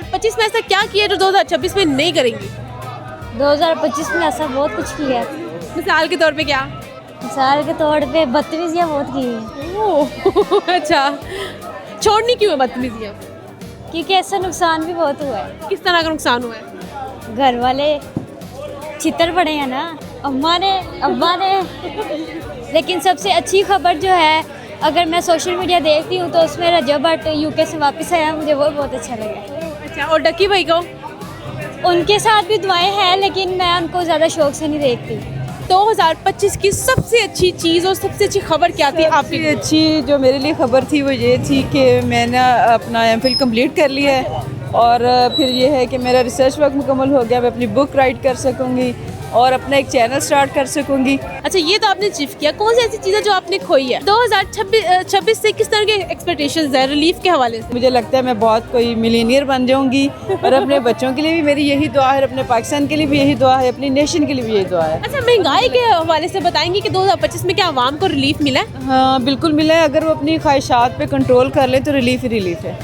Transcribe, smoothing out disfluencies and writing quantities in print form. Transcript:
2025 में ऐसा क्या किया जो 2026 में नहीं करेंगी? 2025 में ऐसा बहुत कुछ किया है। मिसाल के तौर पे क्या? मिसाल के तौर पे बदतमीजियाँ बहुत की हैं, ओह अच्छा, छोड़नी क्यों है बदतमीजियाँ? क्योंकि ऐसा नुकसान भी बहुत हुआ है। किस तरह का नुकसान हुआ है? घर वाले छितर पड़े हैं ना, अम्मा ने अब्बा ने। लेकिन सबसे अच्छी खबर जो है, अगर मैं सोशल मीडिया देखती हूँ तो उसमें रजब भट्ट यूके से वापस आया, मुझे वो बहुत अच्छा लगा। अच्छा, और डक्की भाई को? उनके साथ भी दुआएं हैं, लेकिन मैं उनको ज़्यादा शौक से नहीं देखती। 2025 की सबसे अच्छी चीज़ और सबसे अच्छी खबर क्या थी आपके सबसे लिए? अच्छी जो मेरे लिए खबर थी वो ये थी कि मैंने अपना एमफिल कंप्लीट कर लिया है और फिर ये है कि मेरा रिसर्च वर्क मुकम्मल हो गया। मैं अपनी बुक राइट कर सकूँगी और अपना एक चैनल स्टार्ट कर सकूँगी। अच्छा, ये तो आपने अचीव किया। कौन सी ऐसी चीज़ें जो आपने खोई है? 2026 से किस तरह के एक्सपेक्टेशंस है रिलीफ के हवाले से? मुझे लगता है मैं बहुत कोई मिलीनियर बन जाऊँगी और अपने बच्चों के लिए भी मेरी यही दुआ है, अपने पाकिस्तान के लिए भी यही दुआ है, अपनी नेशन के लिए भी यही दुआ है। अच्छा, महंगाई के हवाले से बताएंगे कि 2025 में क्या आवाम को रिलीफ मिला है? हाँ बिल्कुल मिला है। अगर वो अपनी ख्वाहिशात पे कंट्रोल कर ले तो रिलीफ ही रिलीफ है।